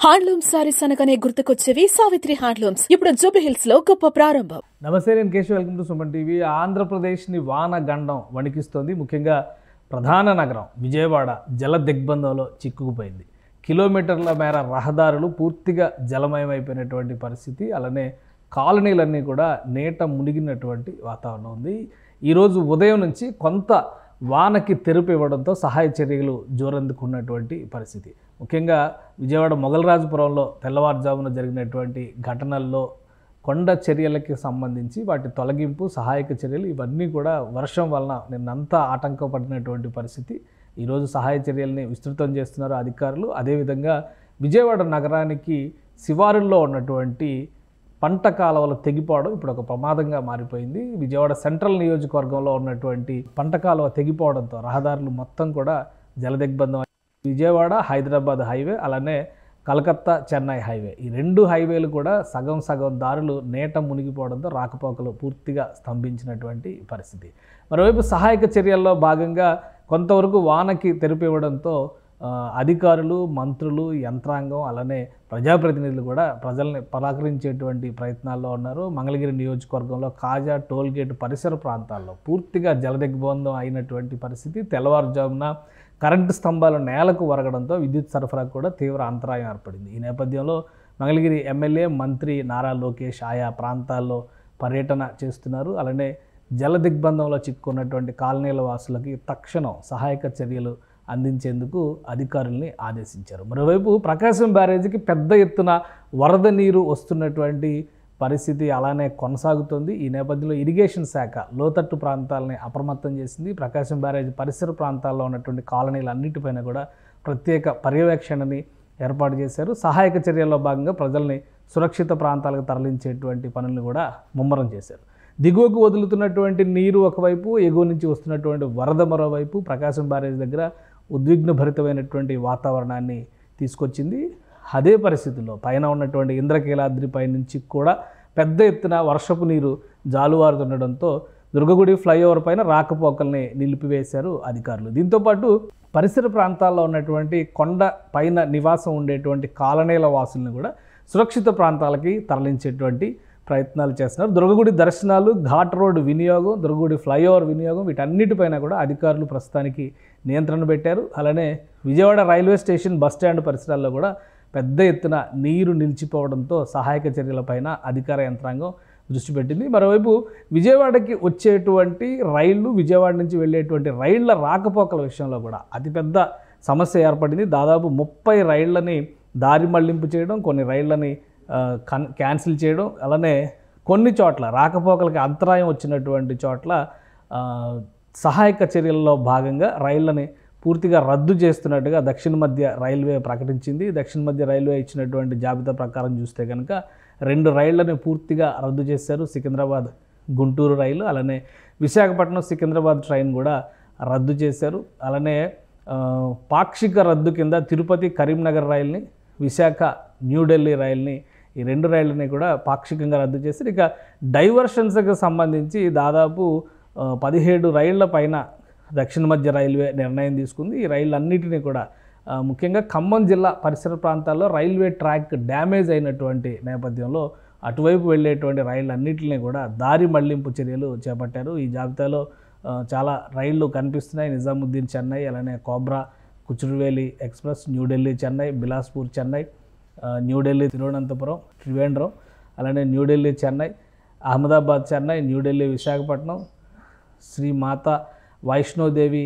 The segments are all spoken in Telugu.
హ్యాండ్లూమ్ సారీస్ అనగానే గుర్తుకొచ్చేవి సావిత్రి హ్యాండ్లూమ్స్. ఇప్పుడు జూబ్లీహిల్స్ లో గొప్ప ప్రారంభం. నమస్తే, నేను Keshav. Welcome to Suman TV. ఆంధ్రప్రదేశ్ని వాన గండం వణికిస్తోంది. ముఖ్యంగా ప్రధాన నగరం విజయవాడ జల దిగ్బంధంలో చిక్కుకుపోయింది. కిలోమీటర్ల మేర రహదారులు పూర్తిగా జలమయమైపోయినటువంటి పరిస్థితి. అలానే కాలనీలన్నీ కూడా నీట మునిగినటువంటి వాతావరణం ఉంది. ఈరోజు ఉదయం నుంచి కొంత వానకి తెరుపు ఇవ్వడంతో సహాయ చర్యలు జోరందుకున్నటువంటి పరిస్థితి. ముఖ్యంగా విజయవాడ మొగలరాజపురంలో తెల్లవారుజామున జరిగినటువంటి ఘటనల్లో కొండ చర్యలకి సంబంధించి వాటి తొలగింపు, సహాయక చర్యలు ఇవన్నీ కూడా వర్షం వలన నిన్నంతా ఆటంకపడినటువంటి పరిస్థితి. ఈరోజు సహాయ చర్యల్ని విస్తృతం చేస్తున్నారు అధికారులు. అదేవిధంగా విజయవాడ నగరానికి శివారుల్లో ఉన్నటువంటి పంట కాలువలు తెగిపోవడం ఇప్పుడు ఒక ప్రమాదంగా మారిపోయింది. విజయవాడ సెంట్రల్ నియోజకవర్గంలో ఉన్నటువంటి పంట కాలువ తెగిపోవడంతో రహదారులు మొత్తం కూడా జలదిగ్బంధం. విజయవాడ హైదరాబాద్ హైవే, అలానే కలకత్తా చెన్నై హైవే, ఈ రెండు హైవేలు కూడా సగం దారులు నీట మునిగిపోవడంతో రాకపోకలు పూర్తిగా స్తంభించినటువంటి పరిస్థితి. మరోవైపు సహాయక చర్యల్లో భాగంగా కొంతవరకు వానకి తెరుపు ఇవ్వడంతో అధికారులు, మంత్రులు, యంత్రాంగం, అలానే ప్రజాప్రతినిధులు కూడా ప్రజల్ని పరాకరించేటువంటి ప్రయత్నాల్లో ఉన్నారు. మంగళగిరి నియోజకవర్గంలో కాజా టోల్గేట్ పరిసర ప్రాంతాల్లో పూర్తిగా జలదిగ్బంధం అయినటువంటి పరిస్థితి. తెల్లవారుజామున కరెంటు స్తంభాలు నేలకు వరగడంతో విద్యుత్ సరఫరాకు కూడా తీవ్ర అంతరాయం ఏర్పడింది. ఈ నేపథ్యంలో మంగళగిరి ఎమ్మెల్యే, మంత్రి నారా లోకేష్ ఆయా ప్రాంతాల్లో పర్యటన చేస్తున్నారు. అలానే జల దిగ్బంధంలో చిక్కుకున్నటువంటి కాలనీల వాసులకి తక్షణం సహాయక చర్యలు అందించేందుకు అధికారుల్ని ఆదేశించారు. మరోవైపు ప్రకాశం బ్యారేజీకి పెద్ద ఎత్తున వరద నీరు వస్తున్నటువంటి పరిస్థితి అలానే కొనసాగుతుంది. ఈ నేపథ్యంలో ఇరిగేషన్ శాఖ లోతట్టు ప్రాంతాలని అప్రమత్తం చేసింది. ప్రకాశం బ్యారేజీ పరిసర ప్రాంతాల్లో ఉన్నటువంటి కాలనీలన్నిటిపైన కూడా ప్రత్యేక పర్యవేక్షణని ఏర్పాటు చేశారు. సహాయక చర్యల్లో భాగంగా ప్రజల్ని సురక్షిత ప్రాంతాలకు తరలించేటువంటి పనులను కూడా ముమ్మరం చేశారు. దిగువకు వదులుతున్నటువంటి నీరు ఒకవైపు, ఎగువ నుంచి వస్తున్నటువంటి వరద మరోవైపు ప్రకాశం బ్యారేజ్ దగ్గర ఉద్విగ్నభరితమైనటువంటి వాతావరణాన్ని తీసుకొచ్చింది. అదే పరిస్థితుల్లో పైన ఉన్నటువంటి ఇంద్రకీలాద్రి పై నుంచి కూడా పెద్ద ఎత్తున వర్షపు నీరు జాలువారుతుండడంతో దుర్గగుడి ఫ్లైఓవర్ పైన రాకపోకల్ని నిలిపివేశారు అధికారులు. దీంతోపాటు పరిసర ప్రాంతాల్లో ఉన్నటువంటి కొండ పైన నివాసం ఉండేటువంటి కాలనీల వాసులను కూడా సురక్షిత ప్రాంతాలకి తరలించేటువంటి ప్రయత్నాలు చేస్తున్నారు. దుర్గగుడి దర్శనాలు, ఘాట్ రోడ్ వినియోగం, దుర్గగుడి ఫ్లైఓవర్ వినియోగం, వీటన్నిటిపైన కూడా అధికారులు ప్రస్తుతానికి నియంత్రణ పెట్టారు. అలానే విజయవాడ రైల్వే స్టేషన్, బస్టాండ్ పరిసరాల్లో కూడా పెద్ద ఎత్తున నీరు నిలిచిపోవడంతో సహాయక చర్యలపైన అధికార యంత్రాంగం దృష్టి పెట్టింది. మరోవైపు విజయవాడకి వచ్చేటువంటి రైళ్లు, విజయవాడ నుంచి వెళ్ళేటువంటి రైళ్ల రాకపోకల విషయంలో కూడా అతిపెద్ద సమస్య ఏర్పడింది. దాదాపు 30 రైళ్లని దారి మళ్లింపు చేయడం, కొన్ని రైళ్లని క్యాన్సిల్ చేయడం, అలానే కొన్ని చోట్ల రాకపోకలకి అంతరాయం వచ్చినటువంటి చోట్ల సహాయక చర్యల్లో భాగంగా రైళ్లని పూర్తిగా రద్దు చేస్తున్నట్టుగా దక్షిణ మధ్య రైల్వే ప్రకటించింది. దక్షిణ మధ్య రైల్వే ఇచ్చినటువంటి జాబితా ప్రకారం చూస్తే కనుక 2 రైళ్లను పూర్తిగా రద్దు చేశారు. సికింద్రాబాద్ గుంటూరు రైలు, అలానే విశాఖపట్నం సికింద్రాబాద్ ట్రైన్ కూడా రద్దు చేశారు. అలానే పాక్షిక రద్దు కింద తిరుపతి కరీంనగర్ రైల్ని, విశాఖ న్యూఢిల్లీ రైల్ని, ఈ 2 రైళ్ళని కూడా పాక్షికంగా రద్దు చేశారు. ఇక డైవర్షన్స్కి సంబంధించి దాదాపు 17 రైళ్ల పైన దక్షిణ మధ్య రైల్వే నిర్ణయం తీసుకుంది. ఈ రైళ్ళన్నిటినీ కూడా ముఖ్యంగా ఖమ్మం జిల్లా పరిసర ప్రాంతాల్లో రైల్వే ట్రాక్ డ్యామేజ్ అయినటువంటి నేపథ్యంలో అటువైపు వెళ్ళేటువంటి రైళ్ళన్నింటినీ కూడా దారి మళ్లింపు చర్యలు చేపట్టారు. ఈ జాబితాలో చాలా రైళ్లు కనిపిస్తున్నాయి. నిజాముద్దీన్ చెన్నై, అలానే కోబ్రా కుచురువేలి ఎక్స్ప్రెస్, న్యూఢిల్లీ చెన్నై, బిలాస్పూర్ చెన్నై, న్యూఢిల్లీ తిరువనంతపురం త్రివేంద్రం, అలానే న్యూఢిల్లీ చెన్నై, అహ్మదాబాద్ చెన్నై, న్యూఢిల్లీ విశాఖపట్నం, శ్రీ మాతా వైష్ణోదేవి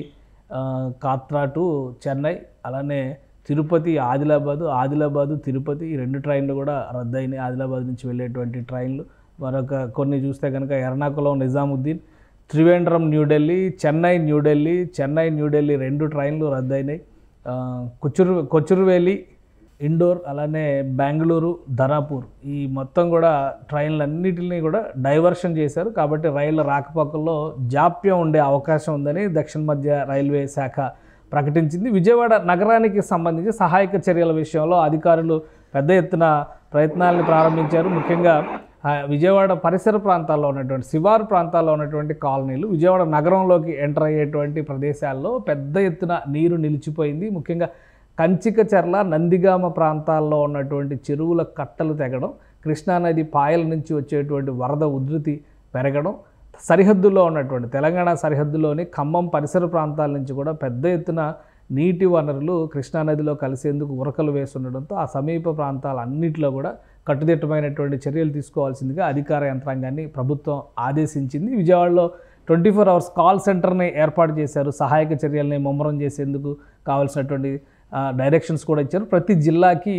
కాత్రా టు చెన్నై, అలానే తిరుపతి ఆదిలాబాదు తిరుపతి, ఈ 2 ట్రైన్లు కూడా రద్దయినాయి. ఆదిలాబాద్ నుంచి వెళ్ళేటువంటి ట్రైన్లు. మరొక కొన్ని చూస్తే కనుక ఎర్నాకుళం నిజాముద్దీన్, త్రివేంద్రం న్యూఢిల్లీ, చెన్నై న్యూఢిల్లీ 2 ట్రైన్లు రద్దయినాయి. కొచురువేలి ఇండోర్, అలానే బెంగళూరు ధరాపూర్, ఈ మొత్తం కూడా ట్రైన్లన్నిటిని కూడా డైవర్షన్ చేశారు. కాబట్టి రైళ్ల రాకపోకల్లో జాప్యం ఉండే అవకాశం ఉందని దక్షిణ మధ్య రైల్వే శాఖ ప్రకటించింది. విజయవాడ నగరానికి సంబంధించి సహాయక చర్యల విషయంలో అధికారులు పెద్ద ఎత్తున ప్రయత్నాలను ప్రారంభించారు. ముఖ్యంగా విజయవాడ పరిసర ప్రాంతాల్లో ఉన్నటువంటి శివారు ప్రాంతాల్లో ఉన్నటువంటి కాలనీలు, విజయవాడ నగరంలోకి ఎంటర్ అయ్యేటువంటి ప్రదేశాల్లో పెద్ద ఎత్తున నీరు నిలిచిపోయింది. ముఖ్యంగా కంచికచర్ల, నందిగామ ప్రాంతాల్లో ఉన్నటువంటి చెరువుల కట్టలు తెగడం, కృష్ణానది పాయల నుంచి వచ్చేటువంటి వరద ఉధృతి పెరగడం, సరిహద్దుల్లో ఉన్నటువంటి తెలంగాణ సరిహద్దులోని ఖమ్మం పరిసర ప్రాంతాల నుంచి కూడా పెద్ద ఎత్తున నీటి వనరులు కృష్ణానదిలో కలిసేందుకు ఉరకలు వేస్తుండడంతో ఆ సమీప ప్రాంతాలన్నింటిలో కూడా కట్టుదిట్టమైనటువంటి చర్యలు తీసుకోవాల్సిందిగా అధికార యంత్రాంగాన్ని ప్రభుత్వం ఆదేశించింది. విజయవాడలో 24 అవర్స్ కాల్ సెంటర్ని ఏర్పాటు చేశారు. సహాయక చర్యల్ని ముమ్మరం చేసేందుకు కావాల్సినటువంటి డైరెక్షన్స్ కూడా ఇచ్చారు. ప్రతి జిల్లాకి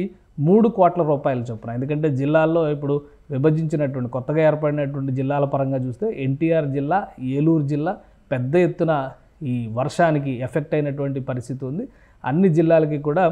3 కోట్ల రూపాయలు చొప్పున, ఎందుకంటే జిల్లాల్లో ఇప్పుడు విభజించినటువంటి కొత్తగా ఏర్పడినటువంటి జిల్లాల పరంగా చూస్తే ఎన్టీఆర్ జిల్లా, ఏలూరు జిల్లా పెద్ద ఎత్తున ఈ వర్షానికి ఎఫెక్ట్ అయినటువంటి పరిస్థితి ఉంది. అన్ని జిల్లాలకి కూడా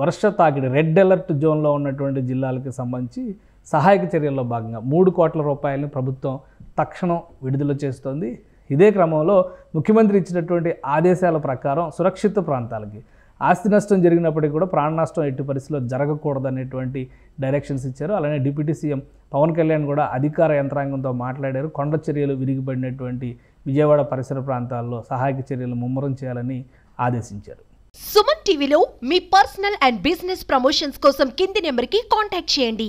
వర్ష తాకిడి రెడ్ అలర్ట్ జోన్లో ఉన్నటువంటి జిల్లాలకు సంబంధించి సహాయక చర్యల్లో భాగంగా 3 కోట్ల రూపాయలని ప్రభుత్వం తక్షణం విడుదల చేస్తోంది. ఇదే క్రమంలో ముఖ్యమంత్రి ఇచ్చినటువంటి ఆదేశాల ప్రకారం సురక్షిత ప్రాంతాలకి ఆస్తి నష్టం జరిగినప్పటికీ కూడా ప్రాణ నష్టం ఎట్టి పరిస్థితిలో జరగకూడదనేటువంటి డైరెక్షన్స్ ఇచ్చారు. అలానే డిప్యూటీ సీఎం పవన్ కళ్యాణ్ కూడా అధికార యంత్రాంగంతో మాట్లాడారు. కొండ చర్యలు విరిగిపడినటువంటి విజయవాడ పరిసర ప్రాంతాల్లో సహాయక చర్యలు ముమ్మరం చేయాలని ఆదేశించారు. సుమన్ టీవీలో మీ పర్సనల్ అండ్ బిజినెస్ ప్రమోషన్స్ కోసం కింది నెంబర్కి కాంటాక్ట్ చేయండి.